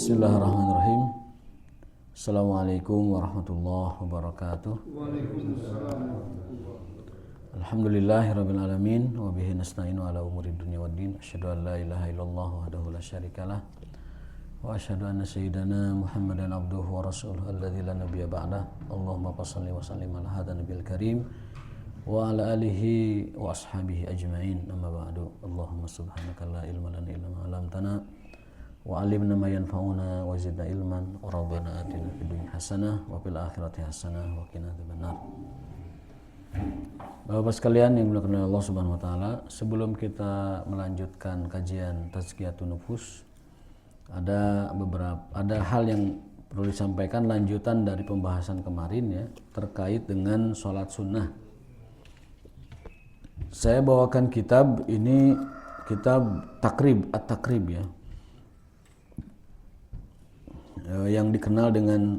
Bismillahirrahmanirrahim. Assalamualaikum warahmatullahi wabarakatuh. Alhamdulillahirabbil alamin wa bihi nasta'inu ala umuri dunya waddin. Asyhadu an la ilaha illallah wahdahu la syarikalah wa asyhadu anna sayyidana Muhammadan abduhu wa rasuluhu alladzi la nabiyya ba'dah. Allahumma shalli wa sallim ala hadan nabiyil karim wa ala alihi wa ashabihi ajmain. Amma ba'du. Allahumma subhanaka la ilma lana illa ma 'allamtana wa 'allimna ma yanfa'una wa zidna ilman wa rabbana atina fid dunya hasanah wa fil akhirati hasanah wa qina adzabannar. Bapak sekalian yang dimuliakan oleh Allah Subhanahu wa taala, sebelum kita melanjutkan kajian Tazkiyatun Nufus, ada hal yang perlu disampaikan lanjutan dari pembahasan kemarin ya, terkait dengan sholat sunnah. Saya bawakan kitab ini, kitab At-Takrib ya, yang dikenal dengan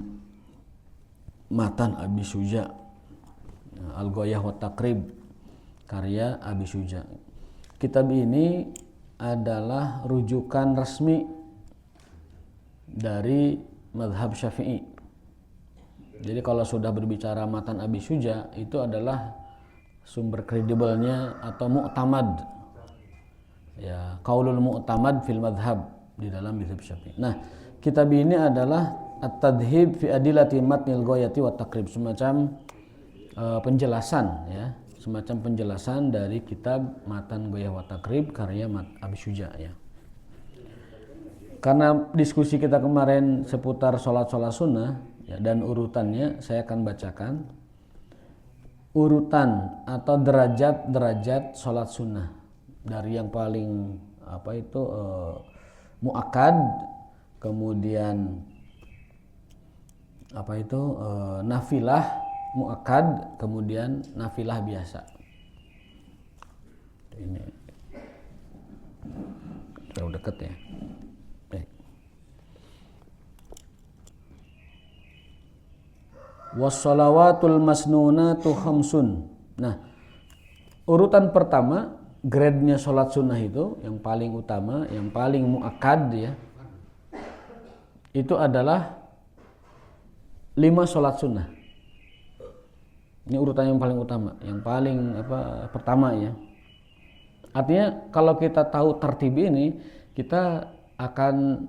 Matan Abi Syuja, Al-Ghayah wa Takrib, karya Abi Syuja. Kitab ini adalah rujukan resmi dari mazhab Syafi'i. Jadi kalau sudah berbicara Matan Abi Syuja, itu adalah sumber kredibelnya atau mu'tamad. Ya, qaulul mu'tamad fil mazhab, di dalam mazhab Syafi'i. Nah, kitab ini adalah At-Tadhib fi Adilati Matnil Ghayati wa Takrib, semacam penjelasan ya, semacam penjelasan dari kitab Matan Ghayah wa Takrib karya Abi Syuja ya. Karena diskusi kita kemarin seputar sholat sunnah ya, dan urutannya saya akan bacakan urutan atau derajat sholat sunnah dari yang paling muakkad, kemudian nafilah muakkad, kemudian nafilah biasa. Ini terlalu dekat ya. Wassalawatul masnunatu khamsun. Nah, urutan pertama, grade-nya sholat sunnah itu yang paling utama, yang paling muakkad ya, itu adalah 5 sholat sunnah. Ini urutan yang paling utama, yang paling pertama ya. Artinya kalau kita tahu tertib ini, kita akan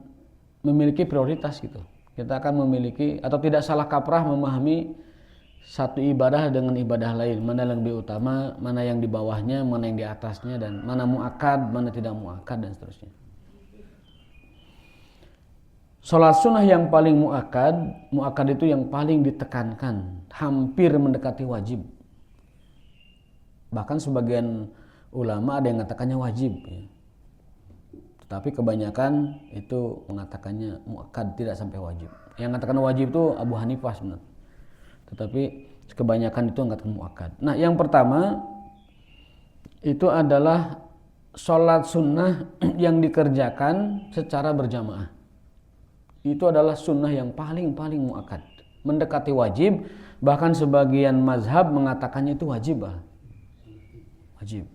memiliki prioritas gitu. Kita akan memiliki atau tidak salah kaprah memahami satu ibadah dengan ibadah lain, mana yang lebih utama, mana yang di bawahnya, mana yang di atasnya, dan mana muakkad, mana tidak muakkad, dan seterusnya. Sholat sunnah yang paling muakkad itu yang paling ditekankan, hampir mendekati wajib. Bahkan sebagian ulama ada yang mengatakannya wajib ya. Tapi kebanyakan itu mengatakannya muakkad, tidak sampai wajib. Yang mengatakan wajib itu Abu Hanifah sebenarnya. Tetapi kebanyakan itu mengatakan muakkad. Nah, yang pertama itu adalah sholat sunnah yang dikerjakan secara berjamaah. Itu adalah sunnah yang paling muakkad, mendekati wajib. Bahkan sebagian mazhab mengatakannya itu wajib. Wajib.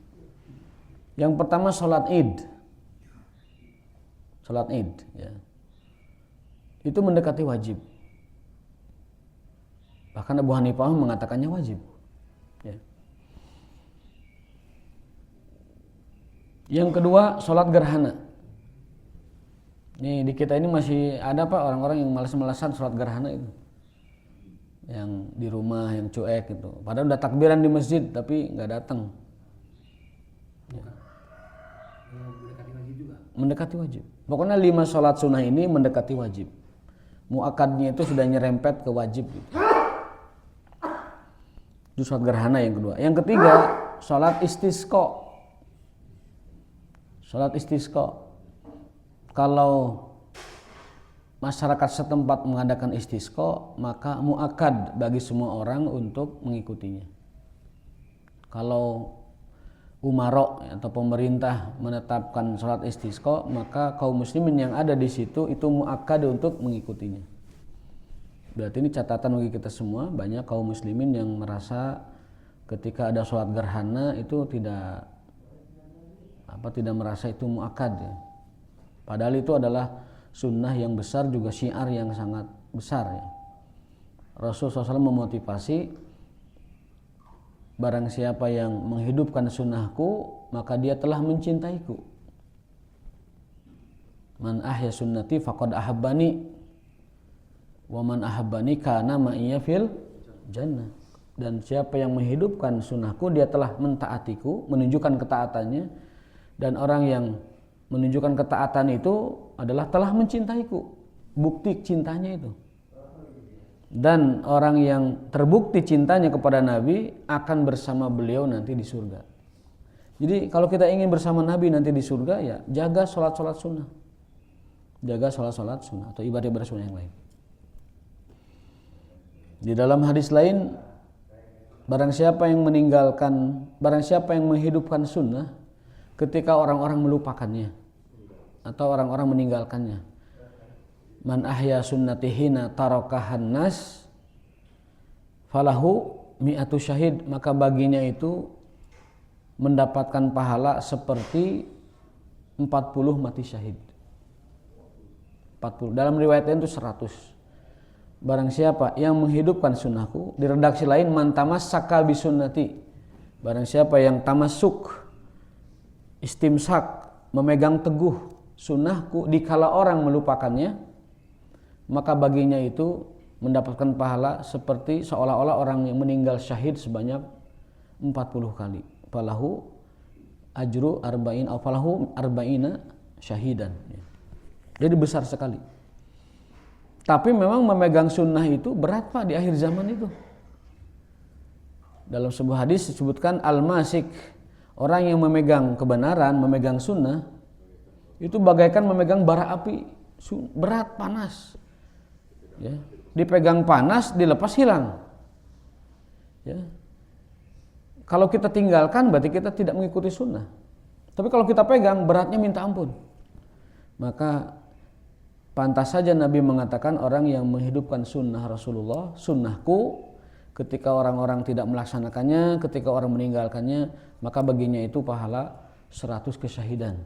Yang pertama sholat id. Salat Id ya. Itu mendekati wajib. Bahkan Abu Hanifah mengatakannya wajib ya. Yang kedua, salat gerhana. Nih di kita ini masih ada orang-orang yang malas-malasan salat gerhana itu. Yang di rumah, yang cuek gitu. Padahal udah takbiran di masjid tapi nggak datang. Ya. Mendekati wajib. Pokoknya 5 sholat sunnah ini mendekati wajib. Muakkadnya itu sudah nyerempet ke wajib gitu. Itu sholat gerhana yang kedua. Yang ketiga, sholat istisqa. Sholat istisqa. Kalau masyarakat setempat mengadakan istisqa, maka muakkad bagi semua orang untuk mengikutinya. Kalau umaro atau pemerintah menetapkan sholat istisqa, maka kaum muslimin yang ada di situ itu muakkad untuk mengikutinya. Berarti ini catatan bagi kita semua, banyak kaum muslimin yang merasa ketika ada sholat gerhana itu tidak merasa itu muakkad ya. Padahal itu adalah sunnah yang besar, juga syiar yang sangat besar ya. Rasulullah SAW memotivasi, barang siapa yang menghidupkan sunnahku maka dia telah mencintaiku. Man ahya sunnati faqad ahabbani wa man ahabbani kana ma'iyya fil jannah. Dan siapa yang menghidupkan sunnahku dia telah mentaatiku, menunjukkan ketaatannya, dan orang yang menunjukkan ketaatan itu adalah telah mencintaiku, bukti cintanya itu. Dan orang yang terbukti cintanya kepada Nabi akan bersama beliau nanti di surga. Jadi kalau kita ingin bersama Nabi nanti di surga, ya jaga sholat-sholat sunnah, jaga sholat-sholat sunnah atau ibadah-ibadah sunnah yang lain. Di dalam hadis lain, barang siapa yang menghidupkan sunnah ketika orang-orang melupakannya atau orang-orang meninggalkannya. Man ahya sunnati hina tarakahan nas falahu mi'atu syahid, maka baginya itu mendapatkan pahala seperti 40 mati syahid. 40. Dalam riwayat lain itu 100. Barang siapa yang menghidupkan sunnahku, di redaksi lain man tamassaka bi sunnati, barang siapa yang tamasuk, istimsak, memegang teguh sunnahku dikala orang melupakannya, maka baginya itu mendapatkan pahala seperti seolah-olah orang yang meninggal syahid sebanyak 40 kali. Falahu ajru arba'in atau falahu arba'ina syahidan. Jadi besar sekali. Tapi memang memegang sunnah itu berat Pak di akhir zaman itu. Dalam sebuah hadis disebutkan al-masik, orang yang memegang kebenaran, memegang sunnah, itu bagaikan memegang bara api, berat, panas. Ya, dipegang panas, dilepas hilang. Ya. Kalau kita tinggalkan berarti kita tidak mengikuti sunnah. Tapi kalau kita pegang, beratnya minta ampun. Maka pantas saja Nabi mengatakan orang yang menghidupkan sunnah Rasulullah, sunnahku, ketika orang-orang tidak melaksanakannya, ketika orang meninggalkannya, maka baginya itu pahala 100 kesyahidan.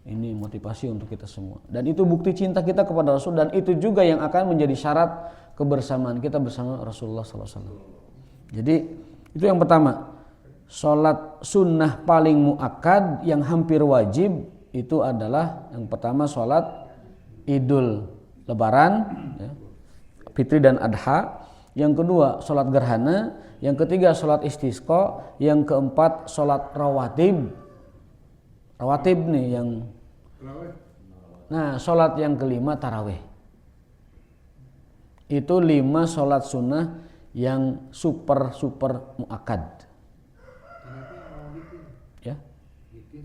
Ini motivasi untuk kita semua. Dan itu bukti cinta kita kepada Rasul, dan itu juga yang akan menjadi syarat kebersamaan kita bersama Rasulullah SAW. Jadi itu yang pertama. Sholat sunnah paling muakkad yang hampir wajib itu adalah yang pertama sholat Idul Lebaran, ya, Fitri dan Adha. Yang kedua sholat gerhana. Yang ketiga sholat istisqa. Yang keempat sholat rawatib. Rawatib nih yang. Nah, sholat yang kelima tarawih. Itu 5 sholat sunnah yang super muakkad. Ya.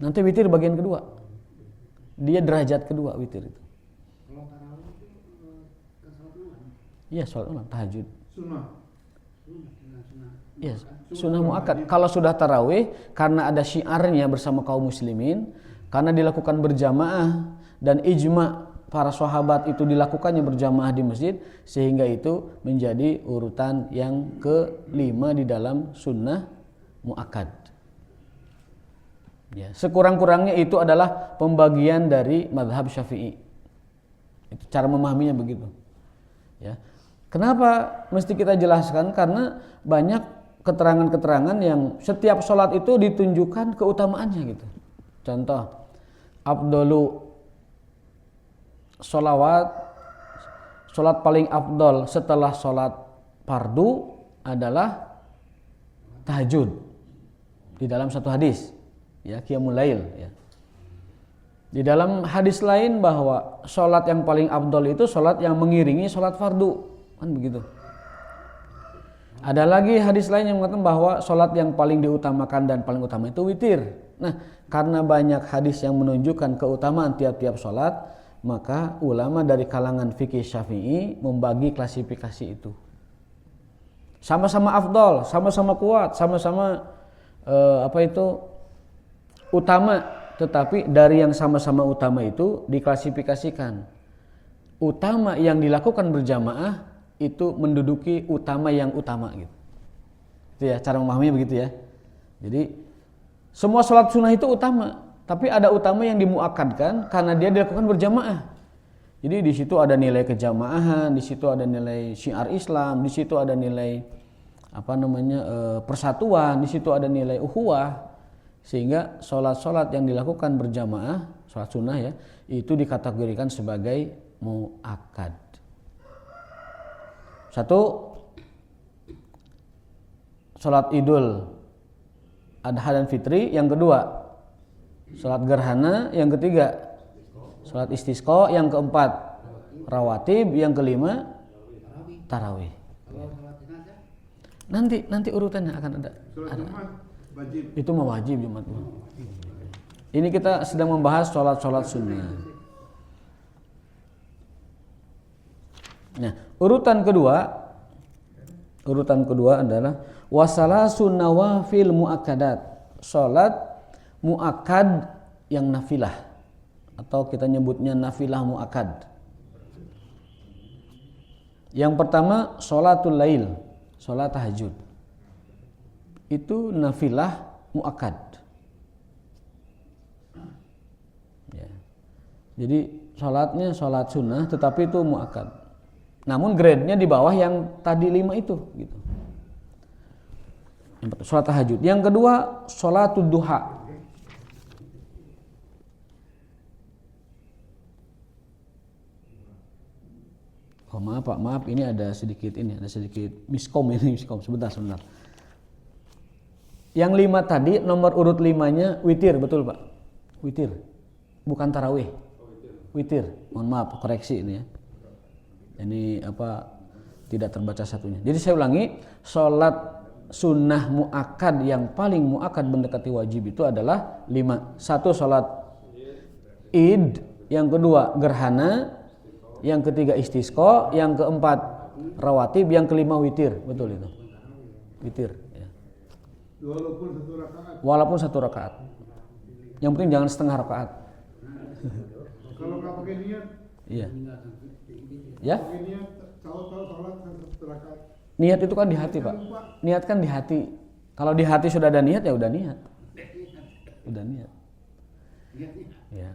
Nanti witir bagian kedua. Dia derajat kedua witir itu. Kalau tarawih itu ke sholat ulang. Iya, sholat ulang tahajud. Sunnah. Iya, sunnah muakkad. Kalau sudah tarawih karena ada syiarnya bersama kaum muslimin, karena dilakukan berjamaah dan ijma para sahabat itu dilakukannya berjamaah di masjid, sehingga itu menjadi urutan yang kelima di dalam sunnah muakkad. Ya, sekurang-kurangnya itu adalah pembagian dari mazhab Syafi'i. Itu cara memahaminya begitu. Ya. Kenapa mesti kita jelaskan? Karena banyak keterangan-keterangan yang setiap sholat itu ditunjukkan keutamaannya gitu. Contoh, afdalu sholawat, sholat paling afdol setelah sholat fardu adalah tahajud di dalam satu hadis, ya, qiyamul lail, ya. Di dalam hadis lain bahwa sholat yang paling afdol itu sholat yang mengiringi sholat fardu, kan begitu. Ada lagi hadis lain yang mengatakan bahwa sholat yang paling diutamakan dan paling utama itu witir. Nah, karena banyak hadis yang menunjukkan keutamaan tiap-tiap sholat, maka ulama dari kalangan fikih Syafi'i membagi klasifikasi itu. Sama-sama afdol, sama-sama kuat, sama-sama utama, tetapi dari yang sama-sama utama itu diklasifikasikan. Utama yang dilakukan berjamaah itu menduduki utama yang utama gitu. Itu ya cara memahaminya begitu ya. Jadi semua sholat sunnah itu utama, tapi ada utama yang dimuakkadkan karena dia dilakukan berjamaah. Jadi di situ ada nilai kejamaahan, di situ ada nilai syiar Islam, di situ ada nilai persatuan, di situ ada nilai ukhuwah, sehingga sholat yang dilakukan berjamaah, sholat sunnah ya, itu dikategorikan sebagai muakkad. Satu, sholat Idul Adha dan Fitri. Yang kedua, sholat gerhana. Yang ketiga, sholat istisqa. Yang keempat, rawatib. Yang kelima, tarawih. Nanti urutannya akan ada. Wajib. Itu mah wajib Jumat. Ini kita sedang membahas sholat sunnah. Nah, urutan kedua adalah wasalasun nawafil muakkadat. Sholat muakkad yang nafilah, atau kita nyebutnya nafilah muakkad. Yang pertama, sholatul lail, sholat tahajud. Itu nafilah muakkad. Ya. Jadi sholatnya sholat sunnah, tetapi itu muakkad. Namun grade-nya di bawah yang tadi 5 itu gitu. Yang pertama, sholat tahajud. Yang kedua, sholatud duha. Oh maaf Pak, maaf ini ada sedikit miskom sebentar. Yang 5 tadi nomor urut 5-nya witir, betul Pak? Witir. Bukan tarawih. Witir. Mohon maaf, koreksi ini ya. Ini tidak terbaca satunya. Jadi saya ulangi, sholat sunnah muakkad yang paling muakkad mendekati wajib itu adalah 5. Satu, sholat id. Yang kedua, gerhana. Yang ketiga, istisqa. Yang keempat, rawatib. Yang kelima, witir. Betul itu. Witir. Ya. Walaupun satu rakaat. Yang penting jangan setengah rakaat. Kalau nggak pakai niat, iya. Ya? pakai niat, sholat satu rakaat. Niat itu kan di hati, Pak. Niat kan di hati. Kalau di hati sudah ada niat, ya udah niat. Udah niat. Ya.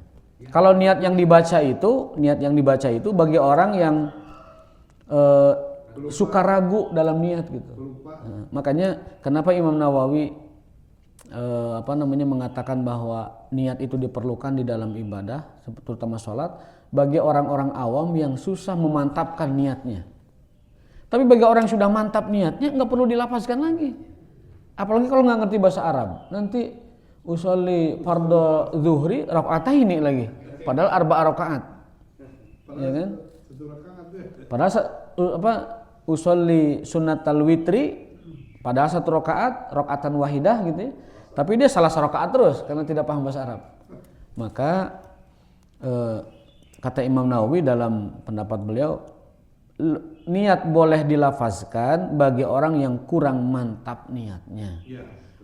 Kalau niat yang dibaca itu bagi orang yang suka ragu dalam niat gitu. Makanya kenapa Imam Nawawi mengatakan bahwa niat itu diperlukan di dalam ibadah, terutama sholat, bagi orang-orang awam yang susah memantapkan niatnya. Tapi bagi orang yang sudah mantap niatnya, nggak perlu dilafazkan lagi. Apalagi kalau nggak ngerti bahasa Arab, nanti usolli fardhu zuhri rakaataini lagi, padahal arba'a rakaat, ya kan? Padahal usolli sunnatal witri, padahal satu rakaatan wahidah gitu ya. Tapi dia salah rakaat terus karena tidak paham bahasa Arab. Maka kata Imam Nawawi dalam pendapat beliau, niat boleh dilafazkan bagi orang yang kurang mantap niatnya.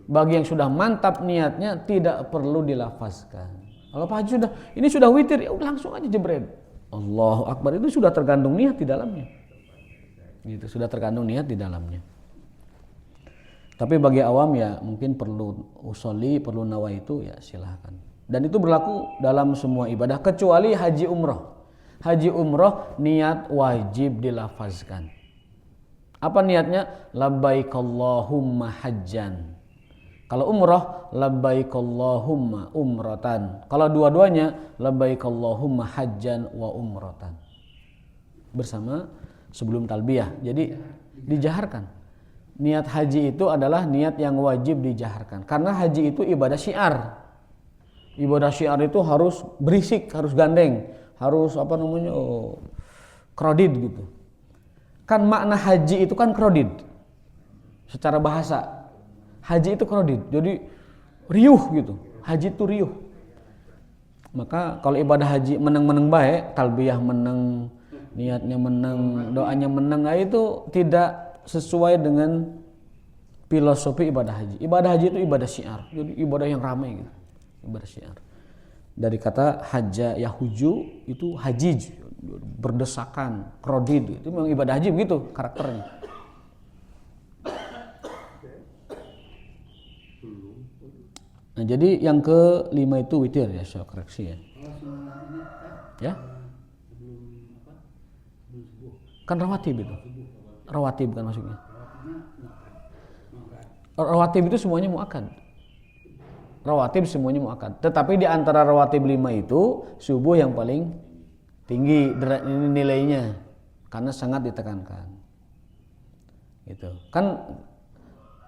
Bagi yang sudah mantap niatnya tidak perlu dilafazkan. Kalau Pak Haji ini sudah witir, ya langsung aja jebret. Allahu Akbar, itu sudah tergandung niat di dalamnya. Gitu, sudah tergandung niat di dalamnya. Tapi bagi awam ya mungkin perlu usolli, perlu nawaitu, ya silahkan. Dan itu berlaku dalam semua ibadah kecuali haji umroh. Haji umroh niat wajib dilafazkan. Apa niatnya? Labbaik Allahumma hajjan. Kalau umroh, labbaik Allahumma umratan. Kalau dua-duanya, labbaik Allahumma hajjan wa umratan. Bersama sebelum talbiyah. Jadi dijaharkan. Niat haji itu adalah niat yang wajib dijaharkan. Karena haji itu ibadah syiar. Ibadah syiar itu harus berisik, harus gandeng, harus krodid gitu. Kan makna haji itu kan krodid. Secara bahasa haji itu krodid. Jadi riuh gitu. Haji itu riuh. Maka kalau ibadah haji meneng-meneng baik, talbiyah meneng, niatnya meneng, doanya meneng, itu tidak sesuai dengan filosofi ibadah haji. Ibadah haji itu ibadah syiar. Jadi ibadah yang ramai gitu. Ibadah syiar. Dari kata hajja yahuju itu hajij, berdesakan, krodid. Itu memang ibadah haji begitu karakternya. Nah, jadi yang ke-5 itu witir ya, saya koreksi ya. Ya? Kan rawatib itu. Rawatib kan maksudnya. Rawatib itu semuanya muakkad. Rawatib semuanya muakkad. Tetapi di antara rawatib 5 itu subuh yang paling tinggi nilainya karena sangat ditekankan. Gitu. Kan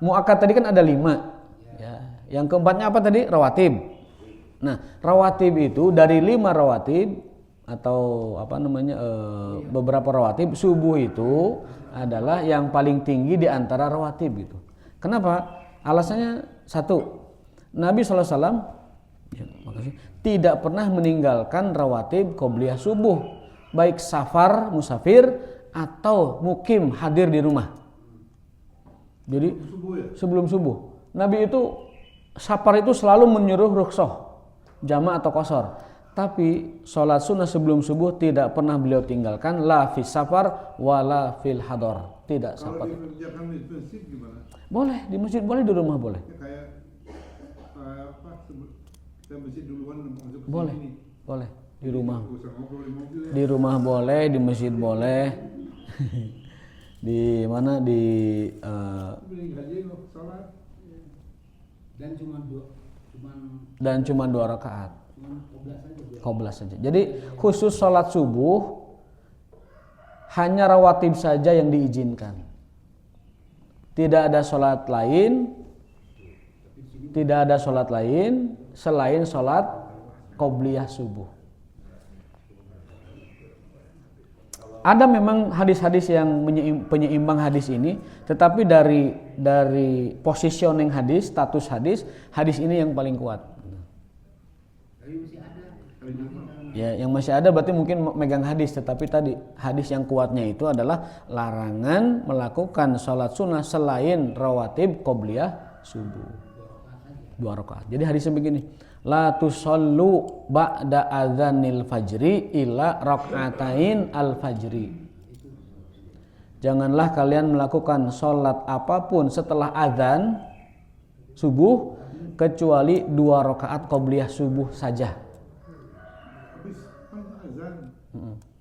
muakkad tadi kan ada 5. Ya. Yang keempatnya apa tadi? Rawatib. Nah, rawatib itu dari 5 rawatib atau beberapa rawatib, subuh itu adalah yang paling tinggi di antara rawatib gitu. Kenapa? Alasannya satu, Nabi SAW tidak pernah meninggalkan rawatib qobliyah subuh, baik safar, musafir atau mukim hadir di rumah. Jadi sebelum subuh, Nabi itu safar itu selalu menyuruh rukhsah, jama' atau qasar. Tapi sholat sunnah sebelum subuh tidak pernah beliau tinggalkan, la fis safar wala fil hadar. Tidak safar. Kalau dikerjakan di masjid gimana? Boleh, di masjid boleh, di rumah boleh. Ya, kayak apa? Kita masjid duluan masuk ke Boleh, sini. boleh di rumah. Nggak usah ngobrol di mobil ya. Di rumah boleh, di masjid boleh. Di mana di Beli gaji loh sholat. dan cuma 2 rakaat. Qoblas saja. Jadi khusus sholat subuh hanya rawatib saja yang diizinkan. Tidak ada sholat lain, selain sholat qobliyah subuh. Ada memang hadis-hadis yang penyeimbang hadis ini, tetapi dari positioning hadis, status hadis ini yang paling kuat. Ya, yang masih ada berarti mungkin megang hadis, tetapi tadi hadis yang kuatnya itu adalah larangan melakukan sholat sunnah selain rawatib qobliyah subuh 2 rakaat. Jadi hadisnya begini, la tusallu ba'da adzanil fajri illa rakaatain al fajri. Janganlah kalian melakukan sholat apapun setelah azan subuh kecuali 2 rakaat qobliyah subuh saja.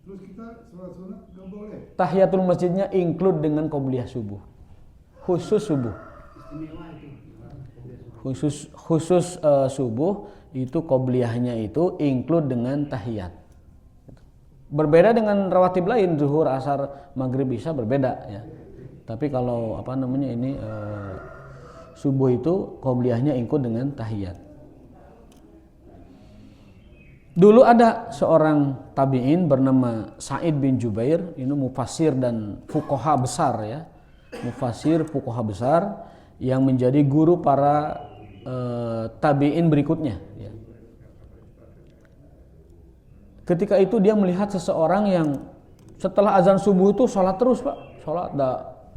Terus kita sholat sunat nggak boleh. Tahiyatul masjidnya include dengan qobliyah subuh, khusus subuh. Khusus subuh itu qobliyahnya itu include dengan tahiyat. Berbeda dengan rawatib lain, zuhur, asar, maghrib, isya berbeda ya. Tapi kalau subuh itu qobliyahnya include dengan tahiyat. Dulu ada seorang tabi'in bernama Sa'id bin Jubair, ini mufassir dan fuqaha besar ya. Mufassir, fuqaha besar yang menjadi guru para tabi'in berikutnya ya. Ketika itu dia melihat seseorang yang setelah azan subuh itu sholat terus, Pak. Sholat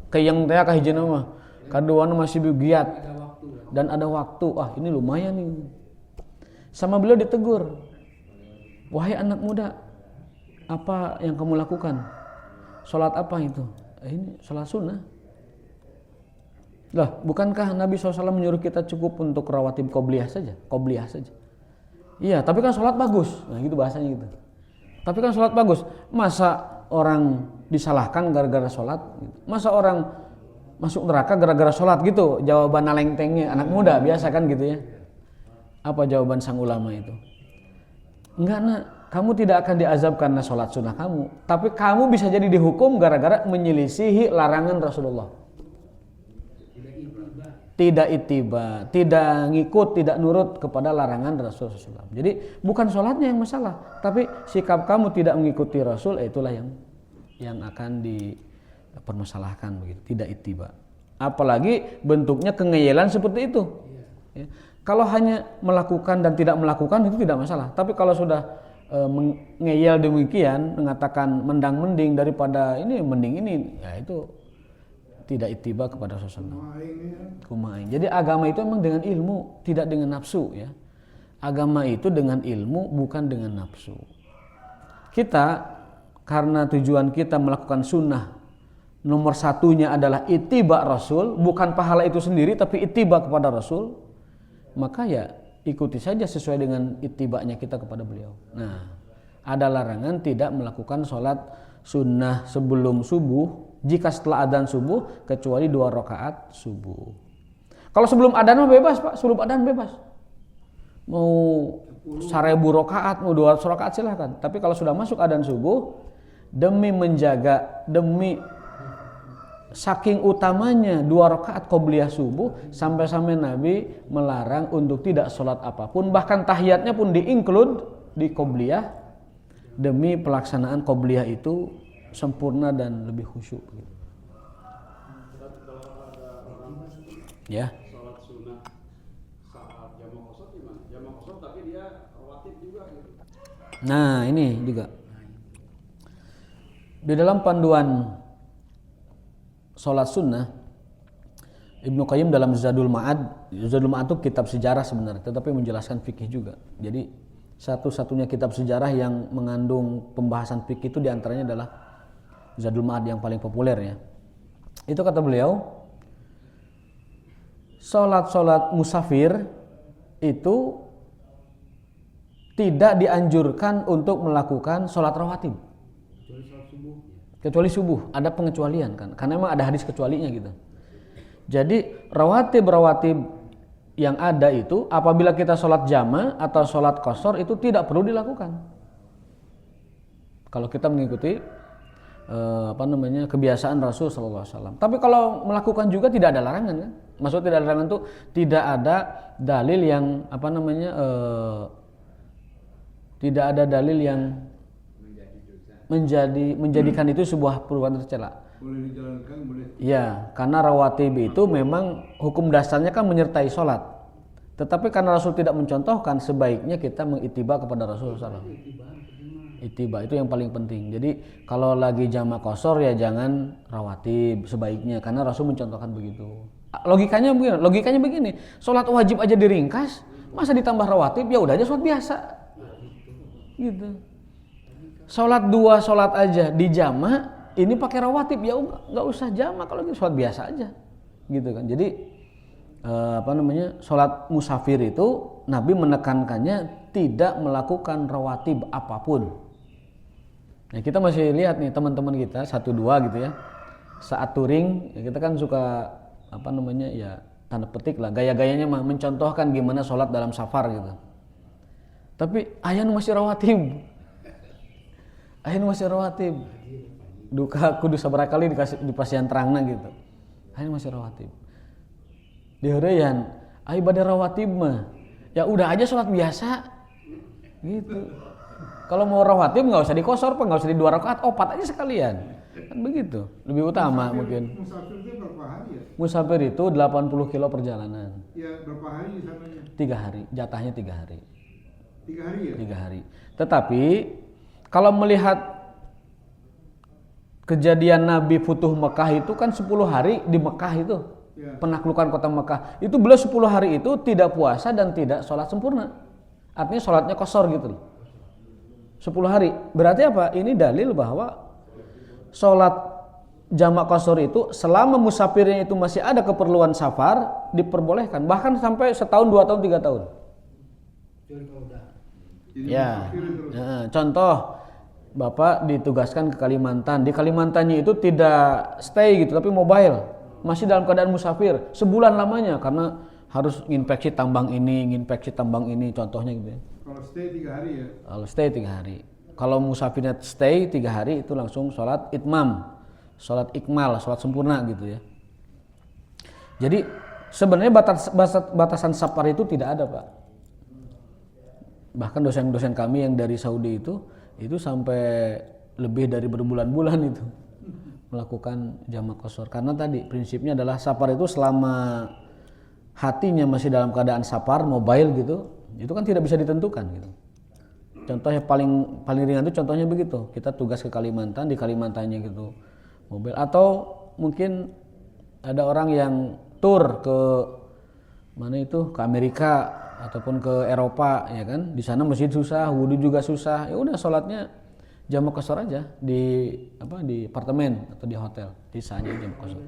keyeng teh kahijina mah. Kaduana masih giat dan ada waktu. Ah, ini lumayan nih. Sama beliau ditegur. Wahai anak muda, apa yang kamu lakukan? Sholat apa itu? Ini sholat sunnah. Lah, bukankah Nabi SAW menyuruh kita cukup untuk rawatib qobliyah saja? Qobliyah saja. Iya, tapi kan sholat bagus. Nah, gitu bahasanya gitu. Tapi kan sholat bagus. Masa orang disalahkan gara-gara sholat? Masa orang masuk neraka gara-gara sholat gitu? Jawaban alengtengnya anak muda biasa kan gitu ya. Apa jawaban sang ulama itu? Enggak nak, kamu tidak akan diazab karena sholat sunnah kamu, tapi kamu bisa jadi dihukum gara-gara menyelisihi larangan Rasulullah. Tidak ittiba, tidak ngikut, tidak nurut kepada larangan Rasulullah. Jadi bukan sholatnya yang masalah, tapi sikap kamu tidak mengikuti Rasul, itulah yang akan dipermasalahkan begitu. Tidak ittiba. Apalagi bentuknya kengeyelan seperti itu. Ya. Kalau hanya melakukan dan tidak melakukan itu tidak masalah. Tapi kalau sudah ngeyel demikian, mengatakan mendang-mending daripada ini mending ini, ya itu tidak ittiba kepada Rasulullah. Kumain. Jadi agama itu memang dengan ilmu, tidak dengan nafsu ya. Agama itu dengan ilmu, bukan dengan nafsu. Kita karena tujuan kita melakukan sunnah, nomor satunya adalah ittiba Rasul, bukan pahala itu sendiri tapi ittiba kepada Rasul. Maka ya ikuti saja sesuai dengan ittibanya kita kepada beliau. Nah, ada larangan tidak melakukan sholat sunnah sebelum subuh jika setelah adzan subuh kecuali 2 rakaat subuh. Kalau sebelum adzan mah bebas Pak, sebelum adzan bebas. Mau 1000 rakaat, mau 200 rakaat silahkan. Tapi kalau sudah masuk adzan subuh, demi menjaga, demi saking utamanya 2 rakaat qobliyah subuh, sampai-sampai Nabi melarang untuk tidak sholat apapun, bahkan tahiyatnya pun di-include di qobliyah, demi pelaksanaan qobliyah itu sempurna dan lebih khusyuk. Ya. Sholat sunnah saat jamak qashar gimana? Jamak qashar tapi dia rawatib juga gitu. Nah ini juga di dalam panduan sholat sunnah, Ibnu Qayyim dalam Zadul Ma'ad itu kitab sejarah sebenarnya, tetapi menjelaskan fikih juga. Jadi satu-satunya kitab sejarah yang mengandung pembahasan fikih itu diantaranya adalah Zadul Ma'ad yang paling populer ya. Itu kata beliau, sholat musafir itu tidak dianjurkan untuk melakukan sholat rawatib. Kecuali subuh, ada pengecualian kan, karena memang ada hadis kecualinya gitu. Jadi rawatib yang ada itu apabila kita sholat jama atau sholat qashar itu tidak perlu dilakukan. Kalau kita mengikuti kebiasaan Rasul Sallallahu Alaihi Wasallam. Tapi kalau melakukan juga tidak ada larangan kan? Maksud tidak ada larangan itu tidak ada dalil yang tidak ada dalil yang menjadikan itu sebuah perbuatan tercela. Boleh dijalankan, boleh. Ya, karena rawatib itu memang hukum dasarnya kan menyertai sholat. Tetapi karena Rasul tidak mencontohkan, sebaiknya kita mengitiba kepada Rasul SAW. Itiba itu yang paling penting. Jadi kalau lagi jamak qashar ya jangan rawatib sebaiknya, karena Rasul mencontohkan begitu. Logikanya begini, sholat wajib aja diringkas, masa ditambah rawatib? Ya udah aja sholat biasa. Gitu. Sholat 2 sholat aja di jama, ini pakai rawatib, ya nggak usah jama kalau gitu, sholat biasa aja, gitu kan. Jadi sholat musafir itu Nabi menekankannya tidak melakukan rawatib apapun. Nah kita masih lihat nih teman-teman kita 1-2 gitu ya, saat touring ya kita kan suka tanda petik lah gaya-gayanya mah mencontohkan gimana sholat dalam safar gitu. Tapi ayah masih rawatib. Duka kudu sabaraha kali di pasian terangna gitu. Ayah masih rawatib. Di heureyan, aya bade rawatib mah. Ya udah aja sholat biasa. Gitu. Kalau mau rawatib enggak usah di qashar, enggak usah di 2 rakaat, 4 aja sekalian. Kan begitu. Lebih utama mungkin. Musafir itu berapa hari ya? Musafir itu 80 kilo perjalanan. Ya berapa hari di sananya? 3 hari, jatahnya 3 hari. 3 hari ya? 3 hari. Tetapi kalau melihat kejadian Nabi Futuh Mekah itu kan 10 hari di Mekah itu. Ya. Penaklukan kota Mekah. Itu beliau 10 hari itu tidak puasa dan tidak sholat sempurna. Artinya sholatnya qashar gitu loh. 10 hari. Berarti apa? Ini dalil bahwa sholat jamak qashar itu selama musafirnya itu masih ada keperluan safar diperbolehkan. Bahkan sampai setahun, 2 tahun, 3 tahun. Ya, contoh Bapak ditugaskan ke Kalimantan. Di Kalimantannya itu tidak stay gitu, tapi mobile. Masih dalam keadaan musafir, sebulan lamanya karena harus nginspeksi tambang ini, contohnya gitu ya. Kalau stay 3 hari ya? Kalau stay 3 hari. Kalau musafirnya stay 3 hari itu langsung sholat itmam, sholat ikmal, sholat sempurna gitu ya. Jadi sebenarnya batasan safar itu tidak ada Pak. Bahkan dosen-dosen kami yang dari Saudi itu sampai lebih dari berbulan-bulan itu melakukan jamak qashar. Karena tadi prinsipnya adalah safar itu selama hatinya masih dalam keadaan safar, mobile gitu, itu kan tidak bisa ditentukan gitu. Contohnya paling ringan itu contohnya begitu. Kita tugas ke Kalimantan, di Kalimantannya gitu mobile, atau mungkin ada orang yang tur ke ke Amerika ataupun ke Eropa ya kan, di sana masjid susah, wudhu juga susah, ya udah sholatnya jamak qashar aja di apartemen atau di hotel, di sana jamak qashar.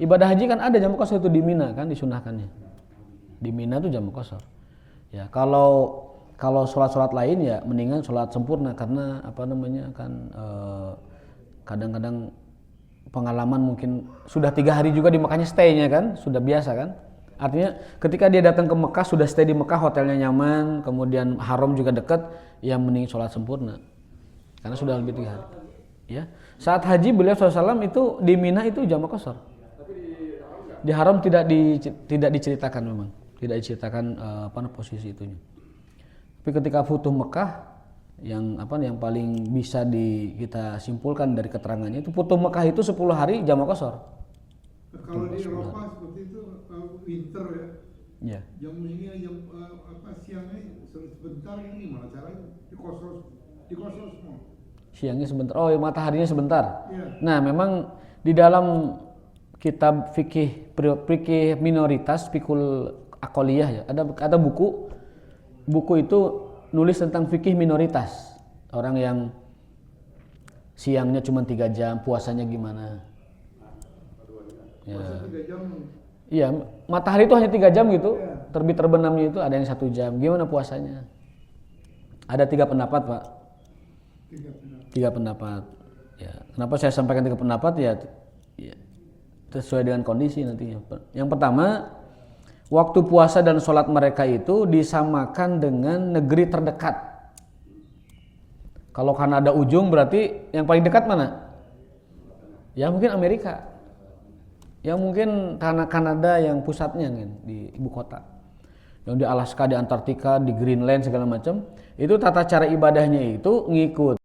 Ibadah haji kan ada jamak qashar itu di Mina kan, disunahkannya di Mina tuh jamak qashar. Ya kalau kalau sholat lain ya mendingan sholat sempurna, karena apa namanya kan kadang-kadang pengalaman mungkin sudah 3 hari juga di Mekahnya stay-nya kan, sudah biasa kan. Artinya ketika dia datang ke Mekah, sudah stay di Mekah, hotelnya nyaman, kemudian haram juga dekat, ya mending sholat sempurna karena sudah lebih 3 hari. Ya, saat haji beliau SAW itu di Mina itu jamak qashar. Tapi Di haram tidak diceritakan, memang tidak diceritakan posisi itunya. Tapi ketika futuh Mekah, yang paling bisa kita simpulkan dari keterangannya itu futuh Mekah itu 10 hari jamak qashar. Kalau di Eropa seperti itu winter ya. Ya. Jam ini jam siangnya sebentar, ini gimana caranya? Dikosor semua. Siangnya sebentar. Oh, ya, mataharinya sebentar. Iya. Nah, memang di dalam kitab fikih minoritas, fikul aqoliyah ya, ada buku itu nulis tentang fikih minoritas. Orang yang siangnya cuma 3 jam, puasanya gimana? Ya. Puasa 3 jam. Iya, matahari itu hanya 3 jam gitu. Ya. Terbit terbenamnya itu ada yang 1 jam. Gimana puasanya? Ada 3 pendapat, Pak. 3 pendapat. Ya, kenapa saya sampaikan 3 pendapat ya sesuai dengan kondisi nantinya. Yang pertama, waktu puasa dan sholat mereka itu disamakan dengan negeri terdekat. Kalau Kanada ujung berarti yang paling dekat mana? Ya mungkin Amerika. Ya mungkin Kanada yang pusatnya kan, di ibu kota. Yang di Alaska, di Antartika, di Greenland segala macam. Itu tata cara ibadahnya itu ngikut